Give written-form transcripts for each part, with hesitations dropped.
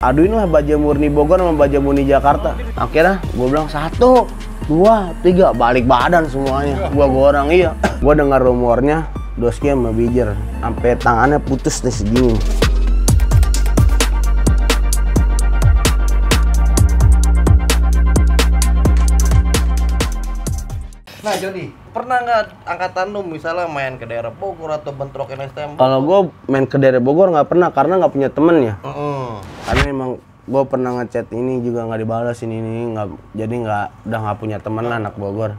aduin lah Baja Murni Bogor sama Baja Murni Jakarta. Akhirnya gue bilang 1, 2, 3, balik badan semuanya. Gua orang iya. Gua dengar rumornya Doski sama Bijer sampai tangannya putus nih segini. Nah Jody, pernah nggak angkatan lu misalnya main ke daerah Bogor atau bentrokin STM? Kalau gue main ke daerah Bogor nggak pernah karena nggak punya temen ya. Karena emang gue pernah ngechat ini juga nggak dibalas ini nggak, jadi udah nggak punya temen lah anak Bogor.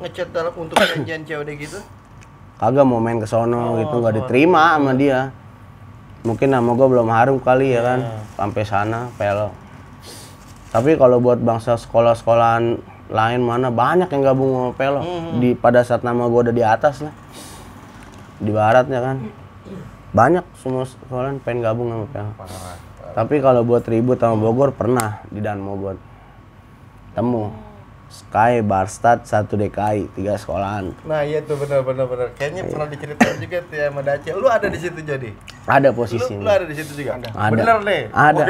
Ngechat dalam untuk janjian COD gitu? Kagak mau main ke sono gitu, nggak diterima sama dia. Mungkin nama gue belum harum kali ya kan, sampai sana pelo. Tapi kalau buat bangsa sekolah-sekolahan lain mana banyak yang gabung sama pelo. Di pada saat nama gue udah di atas lah, di baratnya kan, banyak semua sekolahan pengen gabung sama pelo. Tapi kalau buat ribut sama Bogor pernah di Dan Mogot. Temu Sky, Barstad, 1 DKI, 3 sekolahan. Nah iya tuh bener. Kayaknya pernah diceritain juga tuh ya sama Dace. Lu ada di situ jadi? Ada posisinya. Lu ada di situ juga? Ada. Bener nih? Ada.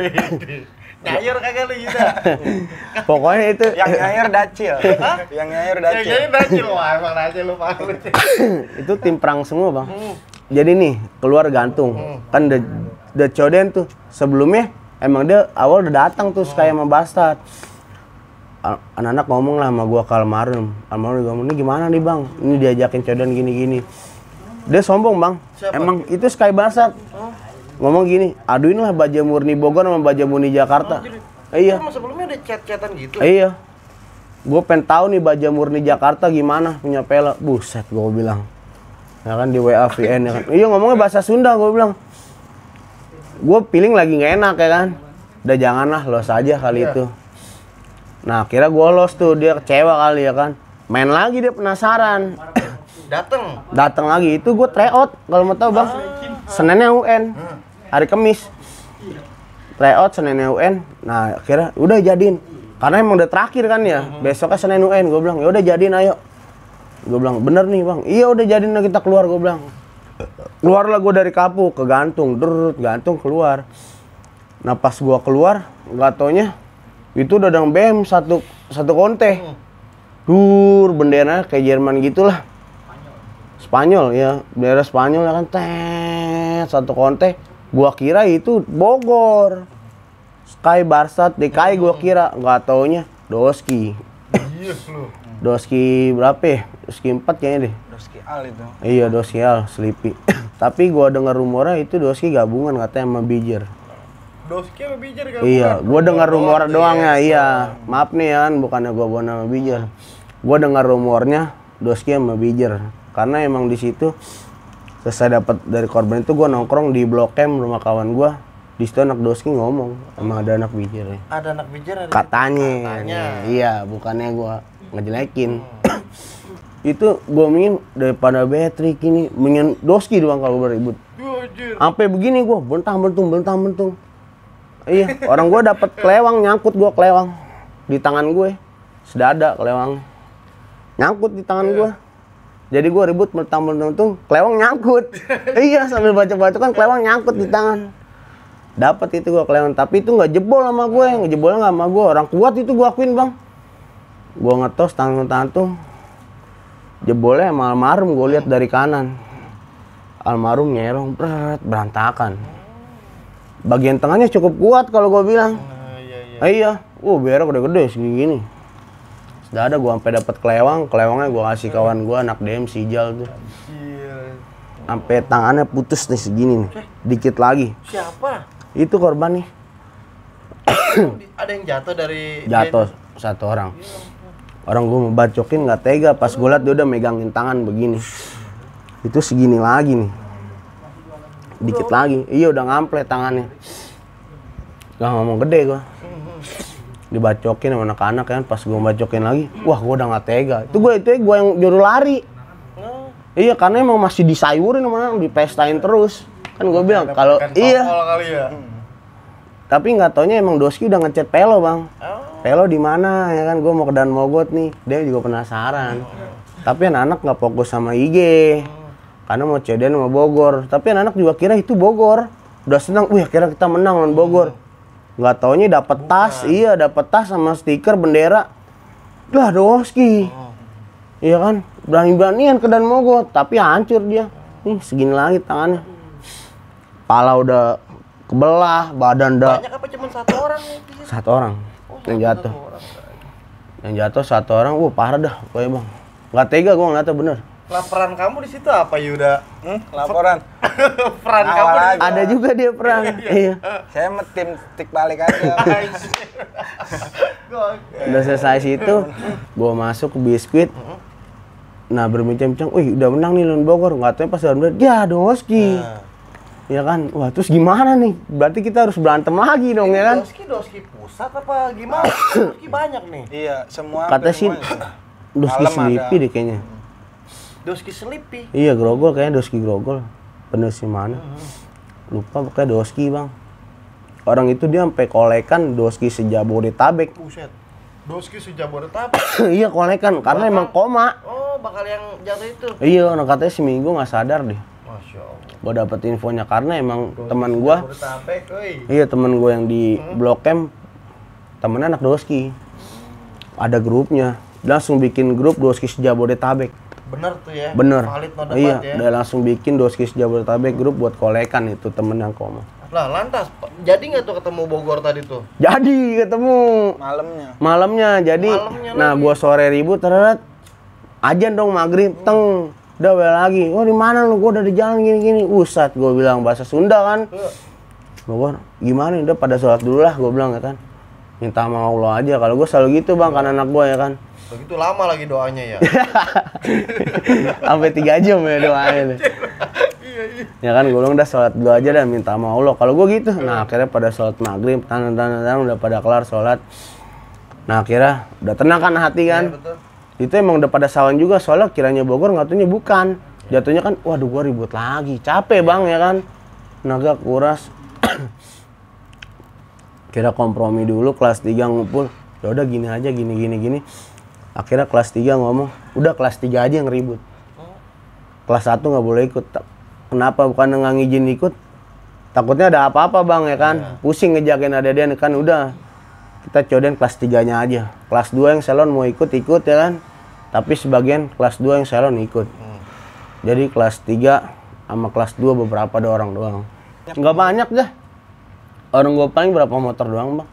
Nyayur kagak lu gitu? Pokoknya itu Yang nyayur Dacil. Yang nyayur Dacil. Yang nyayur Dacil. Wah emang Dacil lu paham. itu tim perang semua bang. Jadi nih keluar gantung. Kan the Coden tuh sebelumnya emang dia awal udah datang tuh kayak sama Bastard. Anak-anak ngomong lah sama gua ke Almarhum ngomong, ini gimana nih bang? Ini diajakin Coden gini-gini. Dia sombong bang. Siapa? Emang itu Sky Bastard. Ngomong gini, aduin lah Baja Murni Bogor sama Baja Murni Jakarta. Iya. Emang sebelumnya ada chat-chatan gitu? Iya. Gue pengen tahu nih Baja Murni Jakarta gimana punya pelo. Buset gue bilang. Ya kan di WA VN ya kan. Iya ngomongnya bahasa Sunda gue bilang. Gue feeling lagi nggak enak ya kan. Udah janganlah los aja kali itu. Nah akhirnya gue los tuh, dia kecewa kali ya kan. Main lagi dia penasaran. Datang lagi itu gue tryout kalau mau tahu bang. Seninnya UN. Hari Kamis. Tryout Seninnya UN. Nah akhirnya udah jadiin. Karena emang udah terakhir kan ya. Besoknya Senin UN. Gue bilang ya udah jadiin ayo. Gue bilang bener nih bang. Iya udah jadiin kita keluar gue bilang. Keluarlah gue dari Kapuk ke Gantung. Gantung keluar. Nah pas gue keluar nggak taunya itu udah dengan BM satu konte. Benderanya kayak Jerman gitulah. Spanyol ya, bendera Spanyol ya kan, satu konte. Gua kira itu Bogor, Sky, Barstad, DKI gua kira, nggak taunya Doski. Doski berapa ya? Doski 4 kayaknya deh. Doski Al itu. Iya Doski Al, Sleepy. Tapi gua dengar rumornya itu Doski gabungan katanya sama Bijer. Doski sama Bijer gabungan? Iya, gua dengar rumor doang ya, iya. Maaf nih ya kan, bukannya gua bawa nama Bijer. Gua dengar rumornya Doski sama Bijer. Karena emang di situ selesai dapat dari korban itu gue nongkrong di Blok M rumah kawan gue. Di situ anak Doski ngomong sama ada anak Bijer. Ada anak Bijer ada. Katanya. Iya, bukannya gue ngejelekin. Itu gue ingin daripada Patrick ini mendingan Doski doang kalau beribut. Sampai begini gue bentang-bentung. Iya, orang gue dapat kelewang, nyangkut gue kelewang di tangan gue. Sedada kelewang. Nyangkut di tangan gue. Jadi gue ribut mentang-mentang kelewang nyangkut. Iya sambil baca-baca kan kelewang nyangkut di tangan. Dapat itu gue kelewang, tapi itu nggak jebol sama gue, ngejebolnya nggak sama gue. Orang kuat itu gue akuin bang. Gue ngetos tangan tuh. Jebolnya sama Almarhum gue lihat dari kanan. Almarhum nyerong, berantakan. Bagian tengahnya cukup kuat kalau gue bilang. Iya. Berak gede-gede segini. Sudah ada gue sampai dapat kelewangnya gue kasih kawan gue anak DM Sijal tuh. Sampai tangannya putus nih segini nih. Dikit lagi. Siapa? Itu korban nih. Ada yang jatuh dari jatuh satu orang. Orang gue mau bacokin nggak tega pas gue liat dia udah megangin tangan begini. Itu segini lagi nih. Dikit lagi. Iya udah ngample tangannya. Gak ngomong gede gue. Dibacokin sama anak-anak kan, pas gue bacokin lagi, wah gue udah gak tega. Itu gue yang juru lari. Iya karena emang masih disayurin sama dipestain terus. Kan gue bilang kalau iya. Tapi nggak taunya emang Doski udah ngechat Pelo bang. Pelo di mana ya kan, gue mau ke Dan Mogot nih. Dia juga penasaran. Tapi anak-anak nggak fokus sama IG. Karena mau COD sama Bogor. Tapi anak-anak juga kira itu Bogor. Udah senang, wih kira kita menang lawan Bogor. Nggak taunya dapet tas, iya dapet tas sama stiker bendera. Lah Doski. Iya kan, berani-beranian ke Dan Mogot, tapi hancur dia. Nih segini lagi tangannya. Kepala udah kebelah, badan udah. Banyak apa cuma satu orang nih? Satu orang yang jatuh. Yang jatuh satu orang, parah dah pokoknya bang. Nggak tega gua ngeliatnya bener. Laporan kamu di situ apa Yuda? Laporan. Peran Awal kamu di aja. Ada juga dia perang. Iya. Saya tim tik balik aja. Udah selesai situ, gua masuk ke biskuit. Nah berbincang-bincang, wih udah menang nih lawan Bogor. Nggak tahu pas udah ya Doski. Ya kan, wah terus gimana nih? Berarti kita harus berantem lagi dong ya kan? Doski pusat apa gimana? Doski banyak nih. Iya, semua. Kata sih Doski Malam Sleepy ada. deh kayaknya. Doski Sleepy. Iya Grogol kayaknya Doski Grogol. Bener sih mana? Lupa pokoknya Doski bang. Orang itu dia sampai kolekan Doski sejabodetabek. Buset. Doski Jabodetabek. Iya kolekan karena emang koma. Oh, bakal yang jatuh itu. Iya, orang katanya seminggu nggak sadar deh. Masya Allah. Gua dapet infonya karena emang teman gua. Jabodetabek, euy. Iya temen gue yang di Blok M, temennya anak Doski. Ada grupnya, dia langsung bikin grup Doski Jabodetabek. Bener tuh ya. Bener. Valid no debat Iya, ya. dia langsung bikin Doski Jabodetabek grup buat kolekan itu temen yang koma. Lah, lantas jadi nggak tuh ketemu Bogor tadi tuh? Jadi ketemu malamnya jadi. Malamnya Nah lagi. gua sore ribut teret, ajan dong maghrib teng. Udah bel lagi. Oh di mana lu? Gua udah di jalan gini-gini. Usat gua bilang bahasa Sunda kan. Bogor, gimana? Udah pada sholat dulu lah gua bilang ya kan. Minta sama Allah aja. Kalau gua selalu gitu bang, kan anak gua ya kan. Begitu lama lagi doanya ya. Sampai 3 jam ya doanya deh. Ya kan gue bilang udah sholat dulu aja dah minta sama Allah. Kalau gue gitu. Nah akhirnya pada sholat maghrib, tangan udah pada kelar sholat. Nah akhirnya udah tenang kan hati kan. Iya, betul. Itu emang udah pada sawan juga soalnya kiranya Bogor ngatunya bukan. Jatuhnya kan waduh gue ribut lagi. Capek bang ya kan. Naga kuras. Kira kompromi dulu kelas 3 ngumpul. Ya udah gini aja gini. Akhirnya kelas 3 ngomong, udah kelas 3 aja yang ribut. Kelas 1 nggak boleh ikut. Kenapa? Bukan nggak ngizin ikut. Takutnya ada apa-apa bang ya kan. Pusing ngejagain adik-adik kan udah. Kita codain kelas 3-nya aja. Kelas 2 yang salon mau ikut ya kan. Tapi sebagian kelas 2 yang salon ikut. Jadi kelas 3 sama kelas 2 beberapa ada orang doang. Nggak banyak dah. Orang gue paling berapa motor doang bang.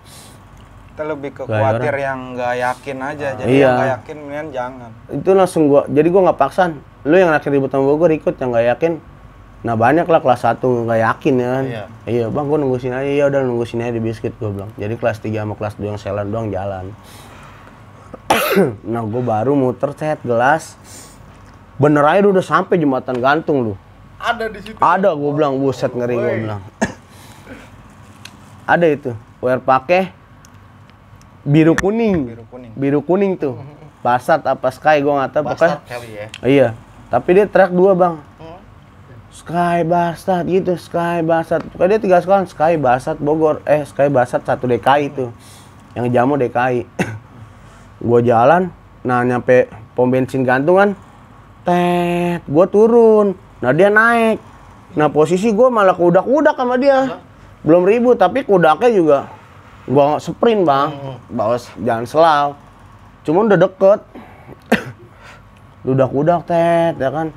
Kita lebih ke Gaya khawatir yang nggak yakin aja. Jadi Iya. yang nggak yakin mendingan jangan. Itu langsung jadi gua nggak paksan. Lu yang laki ribut sama Bogor ikut, yang nggak yakin. Nah banyak lah kelas 1 nggak yakin ya kan. Iya bang gua nunggu sini aja, ya udah nunggu sini aja di biskuit gua bilang. Jadi kelas 3 sama kelas 2 yang selan doang jalan. Nah gua baru muter gelas. Bener aja udah sampai jembatan gantung lu. Ada di situ. Ada gua bilang, buset ngeri gua bilang. Ada itu, wear pakai biru kuning. Biru kuning tuh. Basat apa Sky gua nggak tahu pokoknya. Bastard kali ya. Iya. Tapi dia track 2 bang. Sky Basat gitu, Sky Basat. Pokoknya dia 3 sekolah, Sky Basat Bogor. Sky Basat 1 DKI tuh. Yang jamu DKI. Gua jalan, nah nyampe pom bensin gantungan. Gua turun. Nah dia naik. Nah posisi gua malah kudak-kudak sama dia. Belum ribut, tapi kudaknya juga gua sprint bang, bawa jalan selau. Cuman udah deket. Kudak ya kan.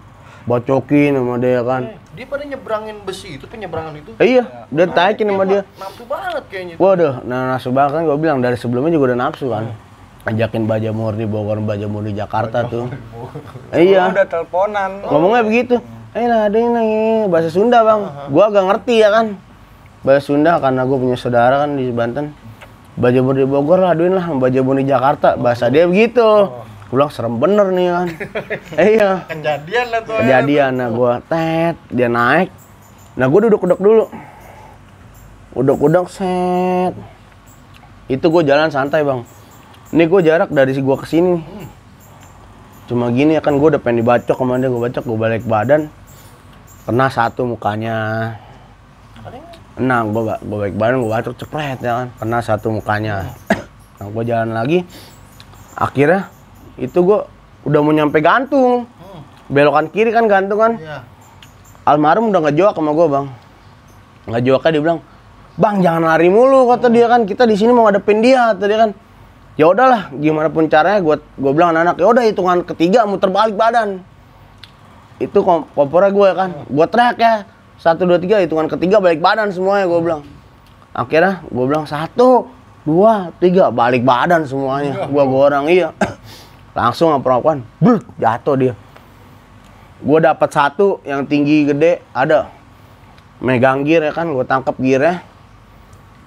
Bocokin sama dia kan. Dia pada nyebrangin besi itu, penyeberangan itu. Iya, dia taikin sama dia. Nafsu banget kayaknya. Waduh, nah nafsu banget kan gua bilang dari sebelumnya juga udah nafsu kan. Ajakin Baja Murni Bogor, Baja Murni Jakarta tuh. Iya. Udah teleponan. Ngomongnya begitu. Lah ada ini bahasa Sunda bang. Gua agak ngerti ya kan. Bahasa Sunda karena gue punya saudara kan di Banten. Baja Murni Bogor lah aduin lah, Baja Murni Jakarta. Bahasa dia begitu. Gue bilang serem bener nih kan. Iya. Kejadian lah tuh. Kejadian, nah gue dia naik. Nah gue duduk-duduk dulu. Duduk-duduk set. Itu gue jalan santai bang. Ini gue jarak dari si gue kesini. Cuma gini ya kan gue udah pengen dibacok sama dia. Gue balik badan. Kena 1 mukanya. Nah, gue balik badan, gue bacok cepret ya kan. Kena 1 mukanya. Nah, gue jalan lagi. Akhirnya, itu gue udah mau nyampe gantung. Belokan kiri kan gantung kan. Iya. Almarhum udah ngejoak sama gue bang. Ngejoaknya dia bilang, Bang jangan lari mulu kata dia kan, kita di sini mau ngadepin dia kata dia kan. Ya udahlah, gimana pun caranya gue bilang anak-anak, ya udah hitungan ketiga muter balik badan. Itu kompornya gue kan, gue teriak ya 1, 2, 3 hitungan ketiga balik badan semuanya gue bilang. Akhirnya gue bilang 1, 2, 3 balik badan semuanya. Gue orang iya. Langsung ngaprak-aprakan, brut jatuh dia. Gue dapat 1 yang tinggi gede ada. Megang gear ya kan, gue tangkap gearnya.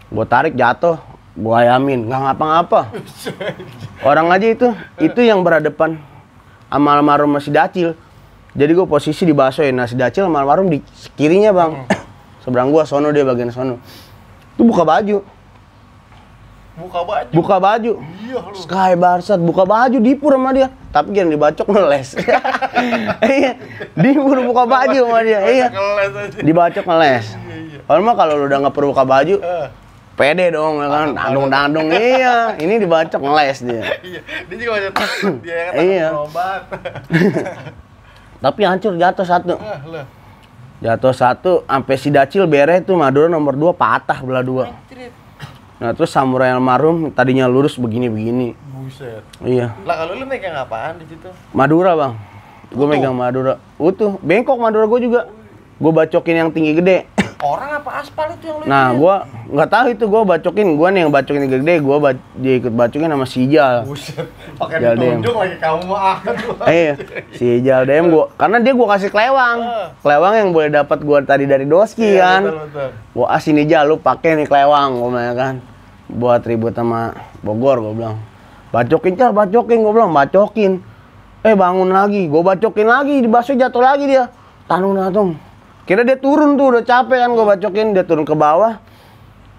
Gue tarik jatuh, gue ayamin, nggak ngapa-ngapa. Orang aja itu yang berhadapan sama almarhum masih Dacil. Jadi gue posisi di basoin, nasi Dacil sama almarhum di kirinya bang. Seberang gue, sono dia bagian sono. Itu buka baju. Buka baju. Iya lu. Sky Barsat buka baju dipur sama dia. Tapi jangan dibacok ngeles. Iya, dipur buka baju sama dia. Iya. Dibacok ngeles. Kalau lu udah nggak perlu buka baju, pede dong ya kan, dandung-dandung. Iya, ini dibacok ngeles dia. Iya, dia juga macam takut dia kan Iya. obat. Tapi hancur jatuh 1. Lah. Jatuh 1 sampai si Dacil bere tuh Madura nomor 2 patah belah 2. Anjrit. Nah, terus samurai almarhum tadinya lurus begini-begini. Buset. Iya. Lah kalau lu megang apaan di situ? Madura, Bang. Gue Utuh? megang Madura. Utuh. Bengkok Madura gue juga. Gue bacokin yang tinggi gede. Orang apa aspal itu yang lu Nah, ituin? gue nggak tahu itu gue bacokin. Gue nih yang bacokin yang gede. Dia ikut bacokin sama si Ijal. Buset. Pakai Jaldem. ditunjuk lagi kamu mah. Si Ijal DM gue. Karena dia gue kasih kelewang. Kelewang yang boleh dapat gue tadi dari Doski kan. Betul. Wah, sini Jal lu pakai nih kelewang. Gue bilang kan. Buat ribut sama Bogor, gue bilang. Bacokin, Cal, bacokin. Gue bilang, bacokin. Bangun lagi. Gue bacokin lagi. Di baso jatuh lagi dia. Tanung. Kira dia turun tuh, udah capek kan gue bacokin. Dia turun ke bawah.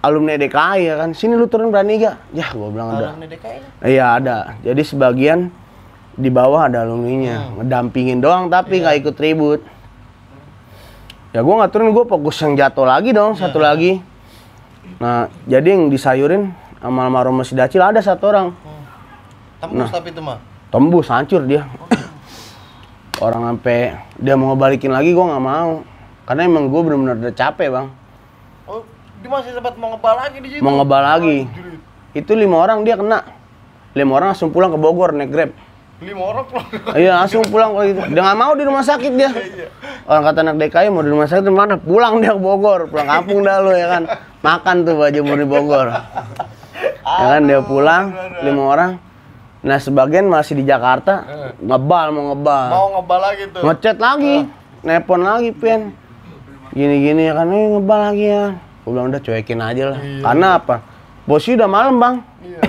Alumni DKI ya kan. Sini lu turun berani gak? Ya, gue bilang ada. Alumni DKI? Iya, ada. Jadi sebagian di bawah ada alumninya. Ngedampingin doang tapi nggak ikut ribut. Ya gue nggak turun, gue fokus yang jatuh lagi dong, satu lagi. Nah, jadi yang disayurin sama almarhum Mas Dacil ada 1 orang. Tembus tapi itu mah. Tembus, hancur dia. Orang sampai dia mau ngebalikin lagi, gue nggak mau. Karena emang gue bener-bener udah capek, Bang. Oh, dia masih sempat mau ngebal lagi di situ. Mau ngebal lagi. Itu 5 orang dia kena. 5 orang langsung pulang ke Bogor naik Grab. 5 orang pulang. Iya, langsung pulang kalau gitu. Dia nggak mau di rumah sakit dia. Orang kata anak DKI mau di rumah sakit mana? Pulang dia ke Bogor, pulang kampung dah lu ya kan. Makan tuh baju murni Bogor. Ya kan dia pulang 5 orang. Nah, sebagian masih di Jakarta, mau ngebal. Mau ngebal lagi tuh. Ngechat lagi, nelpon lagi, Pen. Gini-gini ya kan, ngebal lagi ya. Gue bilang udah cuekin aja lah. Karena apa? Bosnya udah malam, Bang. Iya.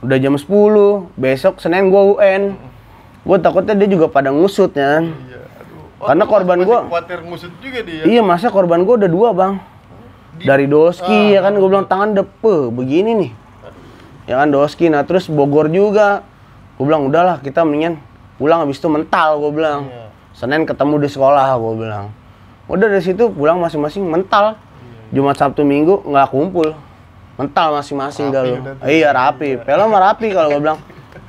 Udah jam 10, besok Senin gua UN. Gua takutnya dia juga pada ngusut ya kan. Iya, aduh. Karena korban masih gua khawatir ngusut juga dia. Iya, masa korban gua ada 2, Bang. Dari Doski ya kan, gua bilang tangan depe begini nih. Ya kan Doski, nah terus Bogor juga. Gua bilang udahlah kita mendingan pulang habis itu mental gua bilang. Iya. Senin ketemu di sekolah gua bilang. Udah dari situ pulang masing-masing mental. Jumat Sabtu Minggu nggak kumpul. Mental masing-masing dah lu. Iya rapi. Pelo mah rapi kalau gua bilang.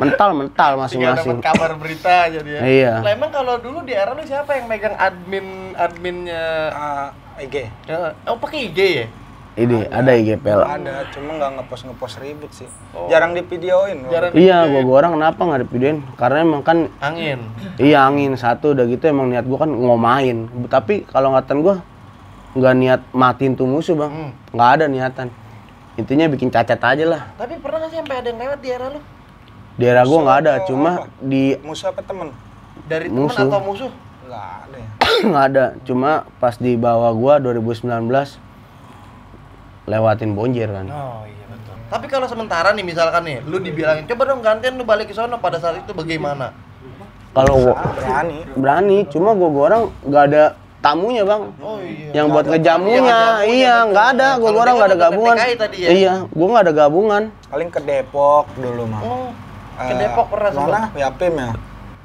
Mental Tinggal masing-masing. dapat kabar berita aja dia. Iya. Lah emang kalau dulu di era lu siapa yang megang adminnya? IG. Oh pakai IG ya? Ini ada IG Pel. Ada, cuma nggak ngepost ribut sih. Jarang divideoin. Jarang. Iya, gua orang kenapa nggak divideoin? Karena emang kan Angin. iya angin satu udah gitu emang niat gua kan ngomain. Tapi kalau ngatan gua nggak niat matiin tuh musuh, Bang. Nggak ada niatan. Intinya bikin cacat aja lah. Tapi pernah nggak sih sampai ada yang lewat di era lu? Di era gua nggak ada, Musuh cuma apa? di Musuh apa temen? Dari teman Musuh. atau musuh? Nggak ada ya. nggak ada. Cuma pas di bawah gua 2019 lewatin Bonjer kan. Oh iya betul. Tapi kalau sementara nih misalkan nih, lu dibilangin coba dong gantian lu balik ke sono pada saat itu bagaimana? Kalau gua Berani. berani, cuma gua orang nggak ada tamunya, Bang. Oh iya. Yang buat ngejamunya, iya nggak ada. Gua Kalau orang dia nggak ada kan gabungan. TKI tadi ya? Iya, gua nggak ada gabungan. Paling ke Depok dulu mah. Oh. Ke Depok pernah Mana? sempat? Yapim ya.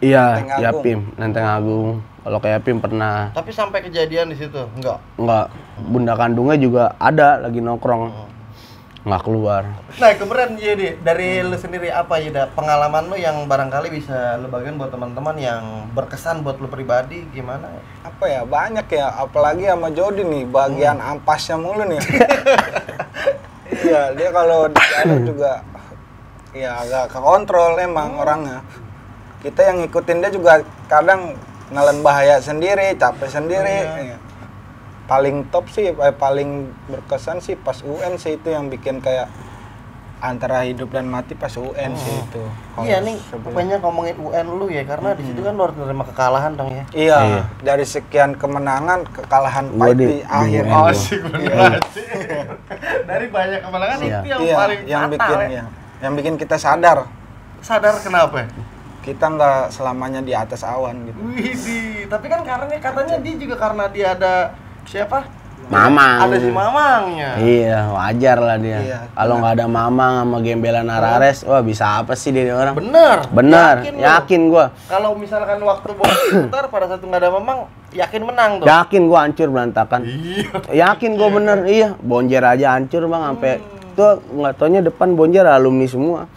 Iya, Lenteng Agung. Yapim, Lenteng Agung. Kalau kayak Yapim pernah. Tapi sampai kejadian di situ enggak. Enggak, bunda kandungnya juga ada lagi nongkrong. nggak keluar. Nah kemudian jadi dari lu sendiri apa Yuda pengalaman lu yang barangkali bisa lu bagikan buat teman-teman yang berkesan buat lu pribadi gimana? Apa ya, banyak ya, apalagi sama Jody nih, bagian ampasnya mulu nih. Iya, dia kalau di jalan juga ya agak kekontrol emang orangnya. Kita yang ngikutin dia juga kadang nelen bahaya sendiri, capek sendiri. Iya. Paling top sih, paling berkesan sih pas UN sih, itu yang bikin kayak antara hidup dan mati pas UN sih itu. Iya nih banyak ngomongin UN lu ya karena di situ kan lu harus menerima kekalahan dong ya. Iya, dari sekian kemenangan kekalahan Gua pahit di akhir. UN gua. Asik banget. Dari banyak kemenangan itu yang Iya, paling yang fatal bikin ya. yang bikin kita sadar Sadar kenapa? kita nggak selamanya di atas awan gitu. Widih, tapi kan katanya dia juga karena dia ada siapa? Mamang. Ada si Mamangnya. Iya, wajar lah dia. Iya, Kalau nggak ada Mamang sama gembelan Arares, wah bisa apa sih dia orang? Bener. Yakin gua. Kalau misalkan waktu bola putar pada saat nggak ada Mamang, yakin menang tuh. Yakin gua hancur berantakan. Iya. Yakin gua bener, iya. Bonjer aja hancur bang, sampai tuh nggak taunya depan Bonjer alumni semua.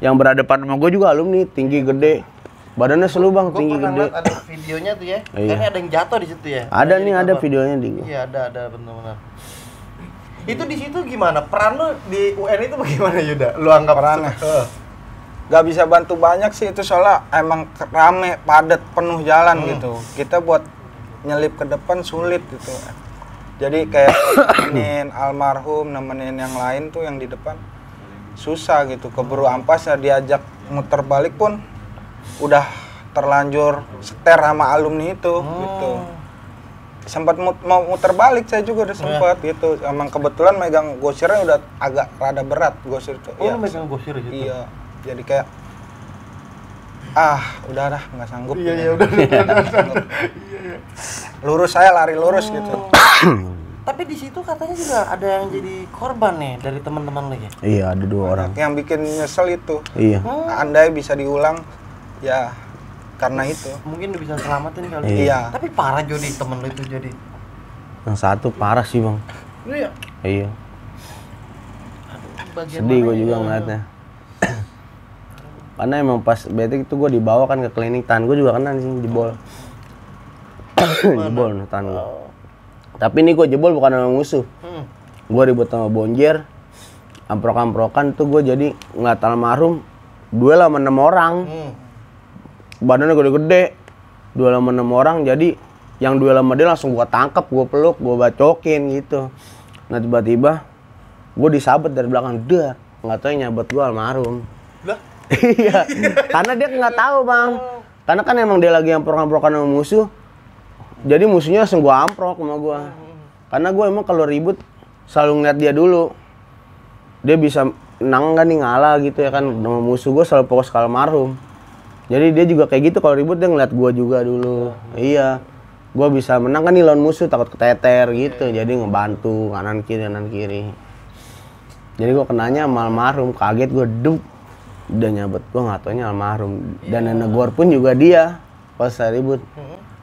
Yang berhadapan sama gua juga alumni, tinggi gede. Badannya selu bang, tinggi Gua pernah gede. liat ada videonya tuh ya. Iya. Kayaknya ada yang jatuh di situ ya. Ada Jadi nih, ada korban. videonya di gua. Iya, ada benar-benar. Itu di situ gimana? Peran lu di UN itu bagaimana Yuda? Lu anggap Perannya? Gak bisa bantu banyak sih itu, soalnya emang rame, padat, penuh jalan gitu. Kita buat nyelip ke depan sulit gitu. Jadi kayak nemenin almarhum, nemenin yang lain tuh yang di depan susah gitu. Keburu ampas ya, diajak muter balik pun udah terlanjur seter sama alumni itu gitu. Sempat mau muter balik saya juga udah sempat gitu. Emang kebetulan megang gosirnya udah agak rada berat gosir itu. Oh, lu megang gosir gitu. Iya. Jadi kayak udah dah nggak sanggup. Iya, udah. Iya. Lurus, saya lari lurus gitu. Tapi di situ katanya juga ada yang jadi korban nih dari teman-teman lu ya. Iya, ada 2 orang. Yang bikin nyesel itu. Iya. Andai bisa diulang ya karena itu. Mungkin lu bisa selamatin kali. Iya. Tapi parah Jody temen lu itu jadi. Yang satu parah sih bang. Iya. Iya. Bagian Sedih mana gue ya? juga ngeliatnya. Karena emang pas betik itu gue dibawa kan ke klinik, tangan gue juga kena sih jebol. Jebol nih tangan gue. Tapi ini gue jebol bukan sama musuh. Gue ribut sama Bonjer, amprok-amprokan tuh gue jadi ngeliat almarhum duel sama 6 orang. Badannya gede-gede, duel sama 6 orang, jadi yang duel sama dia langsung gue tangkap, gue peluk, gue bacokin gitu. Nah tiba-tiba gue disabet dari belakang, nggak tahu yang nyabet gue almarhum. Lah? Iya, karena dia nggak tahu bang. Karena kan emang dia lagi amprok-amprokan sama musuh, jadi musuhnya langsung gue amprok sama gue. Karena gue emang kalau ribut selalu ngeliat dia dulu. Dia bisa menang nggak nih, ngalah gitu ya kan. Sama musuh gue selalu fokus ke almarhum. Jadi dia juga kayak gitu, kalau ribut dia ngeliat gue juga dulu. Iya, gue bisa menang kan nih lawan musuh, takut keteter gitu. Jadi ngebantu kanan kiri. Jadi gue kenanya sama almarhum, kaget gue udah nyabet gue, nggak taunya almarhum. Dan yang negor pun juga dia pas saya ribut.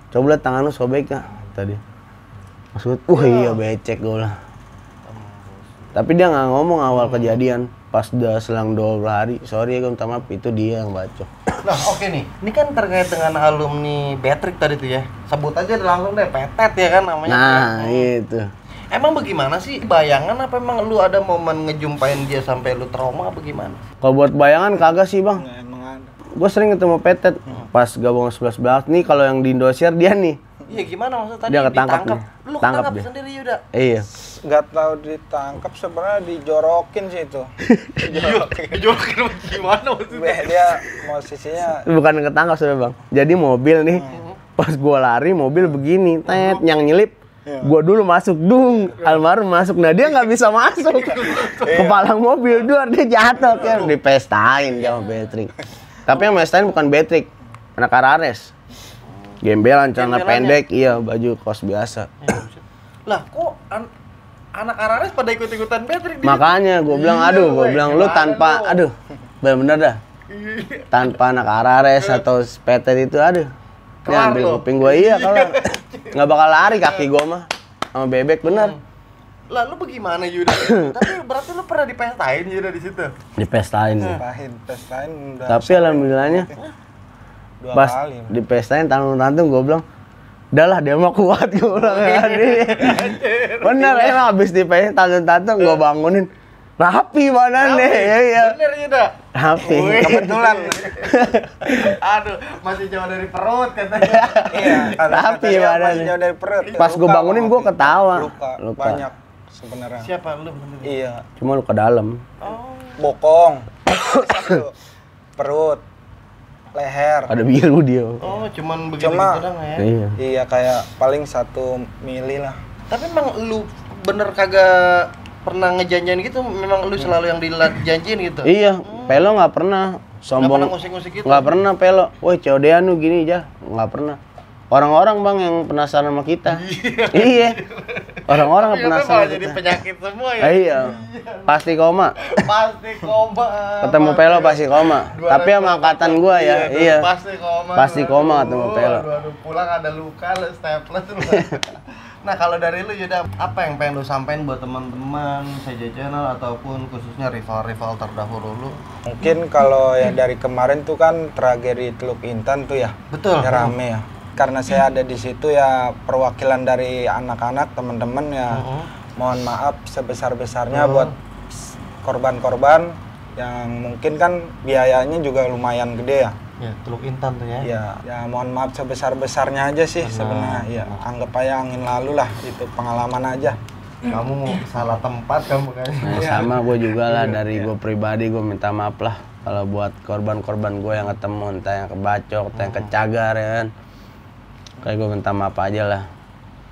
Coba lihat tangan lu sobek gak tadi. Maksud, iya becek gue lah. Tapi dia nggak ngomong awal kejadian. Pas udah selang 2 hari, sorry ya gue minta maaf, itu dia yang bacok. Nah oke nih, ini kan terkait dengan alumni Patrick tadi tuh ya. Sebut aja langsung deh, Petet ya kan namanya. Nah itu. Emang bagaimana sih bayangan, apa emang lu ada momen ngejumpain dia sampai lu trauma apa gimana? Kalau buat bayangan kagak sih bang. Ya, emang ada. Gue sering ketemu Petet pas gabung 11-11. Nih kalau yang di Indosiar dia nih. Iya gimana maksudnya tadi Dia ketangkap ditangkap? nih. Lu Tangkap ketangkap dia. sendiri Yuda? Iya. Nggak tahu ditangkap, sebenarnya dijorokin sih itu. Dijorokin gimana maksudnya? Dia posisinya Bukan ketangkap sudah bang. Jadi mobil nih, pas gue lari mobil begini, yang nyelip. Gue dulu masuk, almarhum masuk. Nah dia nggak bisa masuk. Kepala mobil dia jatuh kan, dipestain sama Patrick. Tapi yang mestain bukan Patrick, anak Arares. Gembelan, celana pendek, iya baju kos biasa. Lah kok anak Arares pada ikut-ikutan Patrick? Makanya gue bilang, gue bilang lu tanpa, bener-bener dah. Tanpa anak Arares atau Petet itu, ini ambil kuping gue, iya kalau nggak bakal lari kaki gue mah sama bebek bener. Lalu bagaimana Yuda? Tapi berarti lu pernah dipestain Yuda di situ? Dipestain sih. Pestain udah. Tapi alhamdulillahnya 2 pas kali. dipestain tanggung-tanggung gue bilang, udahlah dia mah kuat, gue bilang kan. Bener, emang abis dipestain tanggung-tanggung gue bangunin, rapi badannya, ya. Bener Yuda? Rapi. Kebetulan. Aduh, masih jauh dari perut katanya. Iya, Rapi katanya badannya. masih jauh dari perut. Pas gue Luka bangunin waktu gue itu. ketawa. Luka. Banyak sebenarnya. Siapa lu bener? Iya, Cuma luka dalam. Oh. bokong. Satu. Perut. Leher. Ada biru dia. Oh, cuman begitu Cuma- doang ya. Iya. Iya, kayak paling 1 mili lah. Tapi emang lu bener kagak pernah ngejanjiin gitu, memang lu selalu yang dijanjiin gitu? Iya, Pelo nggak pernah Nggak sombong. pernah ngusik-ngusik gitu? Nggak pernah Pelo. Woi, COD-an lu gini aja. Nggak pernah. Orang-orang bang yang penasaran sama kita. Iya. Orang-orang yang Ternyata penasaran malah sama jadi kita. penyakit semua ya? Iya. Pasti koma. Pasti koma. Ketemu Pelo pasti koma. Tapi sama angkatan gua ya. Iya. Pasti koma. Pasti koma ketemu Pelo. Aduh, pulang ada luka, lu staples lu. Nah, kalau dari lu Yuda, apa yang pengen lu sampein buat teman-teman CJ Channel ataupun khususnya rival-rival terdahulu lu? Mungkin kalau yang dari kemarin tuh kan tragedi Teluk Intan tuh ya. Betul. Ya rame ya. Karena saya ada di situ ya, perwakilan dari anak-anak teman-teman ya. Mohon maaf sebesar-besarnya buat korban-korban yang mungkin kan biayanya juga lumayan gede ya. Ya, Teluk Intan tuh ya. Ya mohon maaf sebesar-besarnya aja sih sebenarnya. Ya, anggap aja angin lalu lah, itu pengalaman aja. Kamu salah tempat kamu kayaknya. Nah, sama gue juga lah dari gue pribadi gue minta maaf lah kalau buat korban-korban gue yang ketemu, entah yang kebacok, entah yang kecagar ya kan. Kayak gue minta maaf aja lah.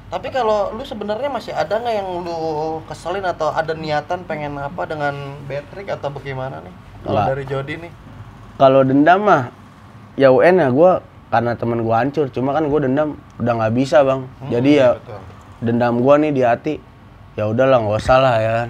Tapi kalau lu sebenarnya masih ada nggak yang lu keselin atau ada niatan pengen apa dengan Patrick atau bagaimana nih? Kalau Nggak. dari Jody nih. Kalau dendam mah ya UN ya gue, karena temen gue hancur. Cuma kan gue dendam udah nggak bisa bang. Jadi ya Betul. dendam gue nih di hati, ya udahlah nggak usah lah ya kan.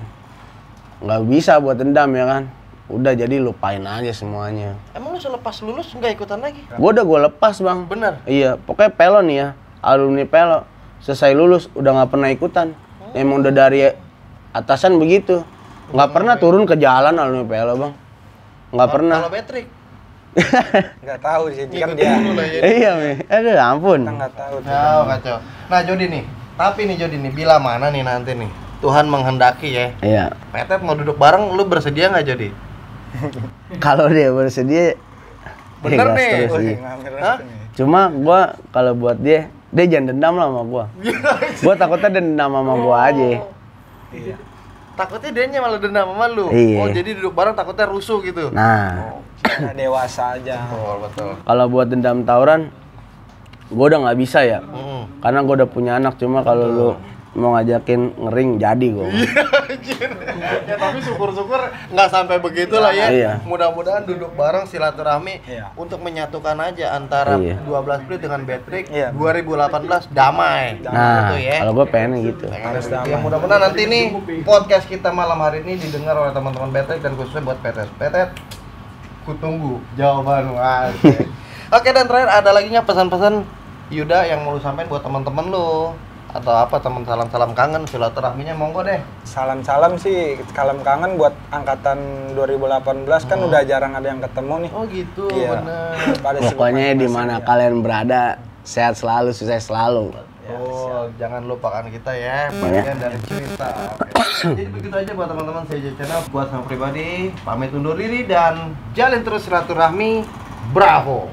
Nggak bisa buat dendam ya kan. Udah jadi lupain aja semuanya. Emang lu selepas lulus nggak ikutan lagi? Gue lepas bang. Bener. Iya, pokoknya Pelo nih ya, alumni Pelo selesai lulus udah nggak pernah ikutan. Emang udah dari atasan begitu, nggak pernah turun ke jalan alumni Pelo bang, nggak pernah. Kalau Patrick? Nggak tahu sih kan Ngikutin dia. dulu lah ya. Iya mi, aduh ampun. Kita nggak tahu. Kacau, kacau. Nah Jody nih, tapi nih Jody nih, bila mana nih nanti nih Tuhan menghendaki ya, Iya, Petet mau duduk bareng, lu bersedia nggak Jody? kalau dia bersedia, Bener gas nih. terus Oh, dia. ngambil Hah? restu nih. Cuma gua kalau buat dia jangan dendam lah sama gua. Gua takutnya dendam sama gua aja. Iya. Takutnya dia malah dendam sama lu. Iya. Oh jadi duduk bareng takutnya rusuh gitu. Nah, Kita dewasa aja. Betul, betul. kalau buat dendam tawuran, gua udah nggak bisa ya. Mm. Karena gua udah punya anak. Cuma kalau lu mau ngajakin ngering jadi gua. Ya tapi syukur-syukur nggak sampai begitulah ya. Iya. Mudah-mudahan duduk bareng silaturahmi Iya. untuk menyatukan aja antara Iya. 12 Split dengan Patrick. Iya. 2018 damai. Nah, Gitu ya. kalau gua pengen gitu. Harus ya, mudah-mudahan nanti nih podcast kita malam hari ini didengar oleh teman-teman Petet dan khususnya buat Petet. Petet, kutunggu jawaban asik. Oke, dan terakhir ada lagi nggak pesan-pesan Yuda yang mau lu sampaikan buat teman-teman lu atau apa, teman salam-salam kangen silaturahminya monggo deh. Salam-salam sih, salam kangen buat angkatan 2018 kan udah jarang ada yang ketemu nih. Oh gitu, Iya. bener. Pada sibuk Pokoknya di masing-masing mana ya. kalian berada, sehat selalu, sukses selalu. Oh, jangan lupakan kita ya, Ya. bagian dari cerita. Oke. Jadi begitu aja buat teman-teman CJ Channel. Buat sama pribadi, pamit undur diri dan jalin terus silaturahmi. Bravo.